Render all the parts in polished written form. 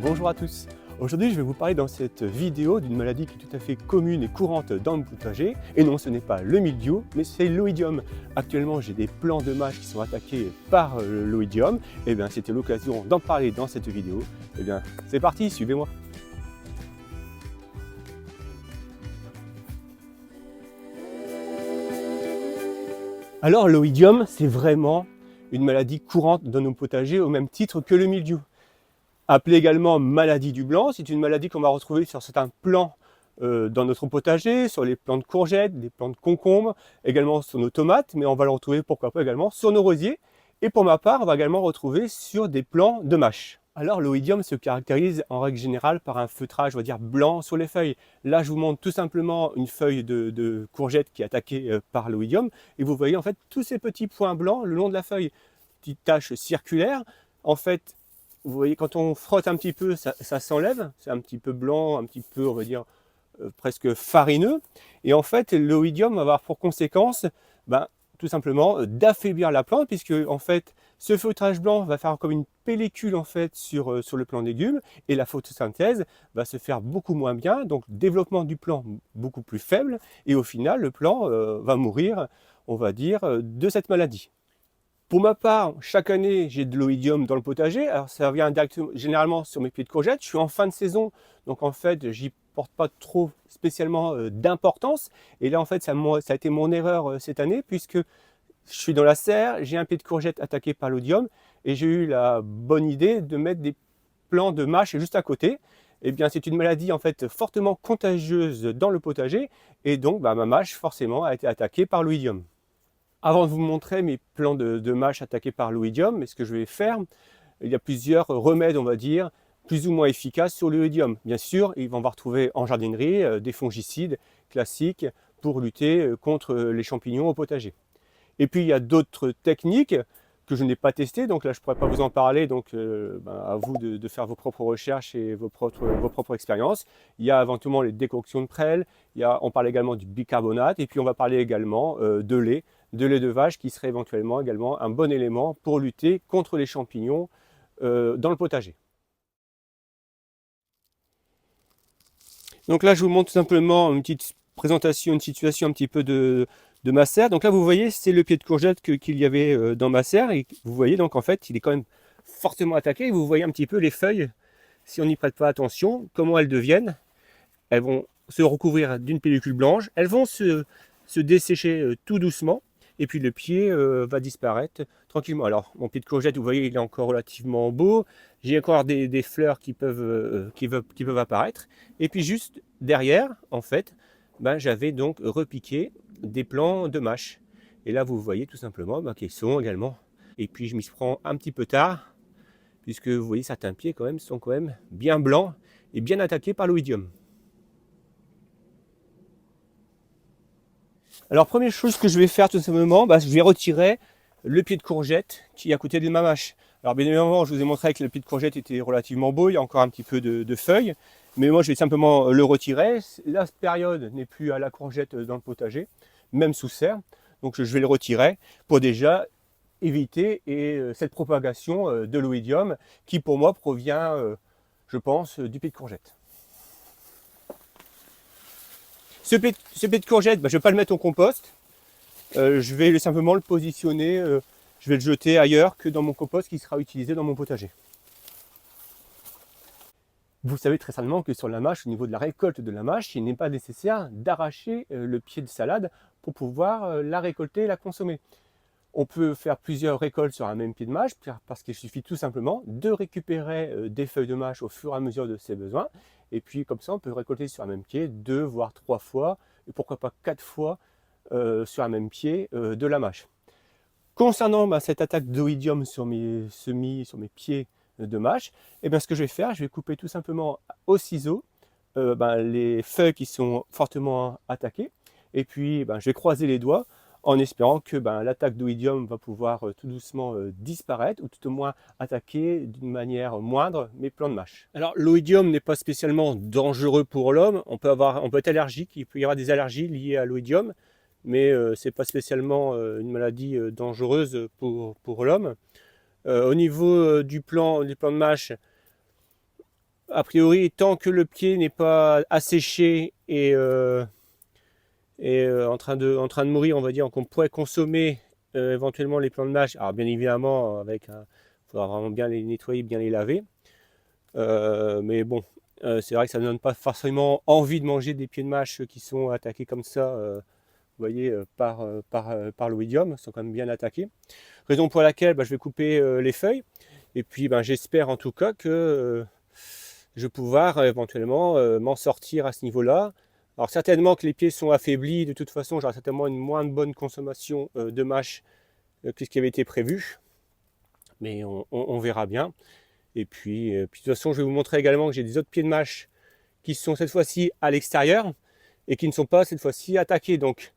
Bonjour à tous. Aujourd'hui, je vais vous parler dans cette vidéo d'une maladie qui est tout à fait commune et courante dans le potager. Et non, ce n'est pas le mildiou, mais c'est l'oïdium. Actuellement, j'ai des plants de mâche qui sont attaqués par l'oïdium. Et bien, c'était l'occasion d'en parler dans cette vidéo. Et bien, c'est parti, suivez-moi. Alors, l'oïdium, c'est vraiment une maladie courante dans nos potagers au même titre que le mildiou. Appelée également maladie du blanc, c'est une maladie qu'on va retrouver sur certains plants dans notre potager, sur les plants de courgettes, des plants de concombres, également sur nos tomates, mais on va le retrouver pourquoi pas également sur nos rosiers. Et pour ma part, on va également retrouver sur des plants de mâche. Alors l'oïdium se caractérise en règle générale par un feutrage, on va dire, blanc sur les feuilles. Là, je vous montre tout simplement une feuille de courgette qui est attaquée par l'oïdium. Et vous voyez en fait tous ces petits points blancs le long de la feuille. Petites taches circulaires. En fait, vous voyez, quand on frotte un petit peu, ça s'enlève. C'est un petit peu blanc, un petit peu, on va dire, presque farineux. Et en fait, l'oïdium va avoir pour conséquence, tout simplement, d'affaiblir la plante, puisque en fait, ce feutrage blanc va faire comme une pellicule en fait sur le plant légume, et la photosynthèse va se faire beaucoup moins bien, donc développement du plant beaucoup plus faible, et au final, le plant va mourir, on va dire, de cette maladie. Pour ma part, chaque année, j'ai de l'oïdium dans le potager. Alors, ça vient généralement sur mes pieds de courgettes. Je suis en fin de saison, donc en fait, j'y porte pas trop spécialement d'importance. Et là, en fait, ça a été mon erreur cette année, puisque je suis dans la serre, j'ai un pied de courgette attaqué par l'oïdium, et j'ai eu la bonne idée de mettre des plants de mâche juste à côté. Eh bien, c'est une maladie en fait fortement contagieuse dans le potager, et donc ma mâche forcément a été attaquée par l'oïdium. Avant de vous montrer mes plants de mâche attaqués par l'oïdium, et ce que je vais faire, il y a plusieurs remèdes, on va dire, plus ou moins efficaces sur l'oïdium. Bien sûr, ils vont retrouver en jardinerie des fongicides classiques pour lutter contre les champignons au potager. Et puis il y a d'autres techniques que je n'ai pas testées, donc là je ne pourrais pas vous en parler, donc à vous de faire vos propres recherches et vos propres expériences. Il y a éventuellement les décoctions de prêle, on parle également du bicarbonate, et puis on va parler également de lait de vache qui serait éventuellement également un bon élément pour lutter contre les champignons dans le potager. Donc là je vous montre tout simplement une petite présentation, une situation un petit peu de ma serre. Donc là vous voyez c'est le pied de courgette qu'il y avait dans ma serre, et vous voyez donc en fait il est quand même fortement attaqué. Vous voyez un petit peu les feuilles, si on n'y prête pas attention, comment elles deviennent. Elles vont se recouvrir d'une pellicule blanche, elles vont se dessécher tout doucement, et puis le pied va disparaître tranquillement. Alors mon pied de courgette, vous voyez, il est encore relativement beau. J'ai encore des fleurs qui peuvent apparaître. Et puis juste derrière, en fait, j'avais donc repiqué des plants de mâche. Et là, vous voyez tout simplement qu'ils sont également. Et puis je m'y prends un petit peu tard, puisque vous voyez certains pieds quand même sont quand même bien blancs et bien attaqués par l'oïdium. Alors première chose que je vais faire tout simplement, je vais retirer le pied de courgette qui est à côté de ma mâche. Alors bien évidemment, je vous ai montré que le pied de courgette était relativement beau, il y a encore un petit peu de feuilles, mais moi je vais simplement le retirer. La période n'est plus à la courgette dans le potager, même sous serre, donc je vais le retirer pour déjà éviter cette propagation de l'oïdium qui pour moi provient, je pense, du pied de courgette. Ce pied de courgette, je ne vais pas le mettre au compost. Je vais simplement le positionner, je vais le jeter ailleurs que dans mon compost qui sera utilisé dans mon potager. Vous savez très certainement que sur la mâche, au niveau de la récolte de la mâche, il n'est pas nécessaire d'arracher le pied de salade pour pouvoir la récolter et la consommer. On peut faire plusieurs récoltes sur un même pied de mâche parce qu'il suffit tout simplement de récupérer des feuilles de mâche au fur et à mesure de ses besoins. Et puis comme ça, on peut récolter sur un même pied 2 voire 3 fois, et pourquoi pas 4 fois sur un même pied de la mâche. Concernant cette attaque d'oïdium sur mes semis, sur mes pieds de mâche, ce que je vais faire, je vais couper tout simplement au ciseau les feuilles qui sont fortement attaquées. Et puis je vais croiser les doigts en espérant que l'attaque d'oïdium va pouvoir tout doucement disparaître, ou tout au moins attaquer d'une manière moindre mes plants de mâche. Alors l'oïdium n'est pas spécialement dangereux pour l'homme, on peut être allergique, il peut y avoir des allergies liées à l'oïdium, mais ce n'est pas spécialement une maladie dangereuse pour l'homme. Au niveau des plants de mâche, a priori, tant que le pied n'est pas asséché et en train de mourir, on va dire, qu'on pourrait consommer éventuellement les plants de mâche. Alors bien évidemment, il faudra vraiment bien les nettoyer, bien les laver. Mais bon, c'est vrai que ça ne donne pas forcément envie de manger des pieds de mâche qui sont attaqués comme ça, vous voyez, par l'oïdium, ils sont quand même bien attaqués. Raison pour laquelle je vais couper les feuilles. Et puis j'espère en tout cas que je vais pouvoir éventuellement m'en sortir à ce niveau-là. Alors certainement que les pieds sont affaiblis, de toute façon j'aurai certainement une moins bonne consommation de mâche que ce qui avait été prévu. Mais on verra bien. Et puis, de toute façon je vais vous montrer également que j'ai des autres pieds de mâche qui sont cette fois-ci à l'extérieur et qui ne sont pas cette fois-ci attaqués. Donc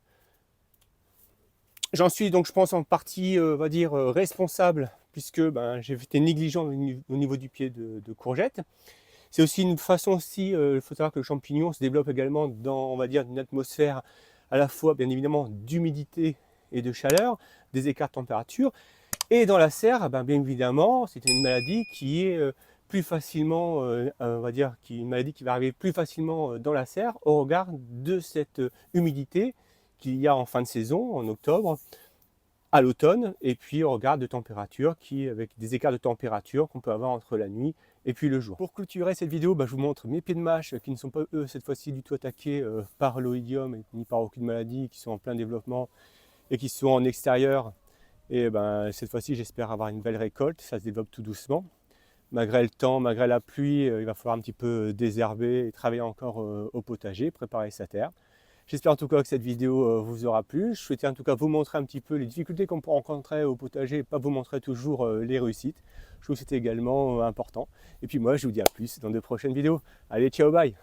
j'en suis donc je pense en partie on va dire responsable puisque j'ai été négligent au niveau du pied de courgette. C'est aussi une façon aussi, il faut savoir que le champignon se développe également dans, on va dire, une atmosphère à la fois bien évidemment d'humidité et de chaleur, des écarts de température. Et dans la serre, bien évidemment, c'est une maladie qui est plus facilement, on va dire, une maladie qui va arriver plus facilement dans la serre au regard de cette humidité qu'il y a en fin de saison, en octobre, à l'automne, et puis au regard de température, avec des écarts de température qu'on peut avoir entre la nuit et puis le jour. Pour clôturer cette vidéo, je vous montre mes pieds de mâche qui ne sont pas eux cette fois-ci du tout attaqués par l'oïdium ni par aucune maladie, qui sont en plein développement et qui sont en extérieur. Et cette fois-ci j'espère avoir une belle récolte, ça se développe tout doucement. Malgré le temps, malgré la pluie, il va falloir un petit peu désherber et travailler encore au potager, préparer sa terre. J'espère en tout cas que cette vidéo vous aura plu. Je souhaitais en tout cas vous montrer un petit peu les difficultés qu'on peut rencontrer au potager et pas vous montrer toujours les réussites. Je trouve que c'était également important. Et puis moi, je vous dis à plus dans de prochaines vidéos. Allez, ciao, bye!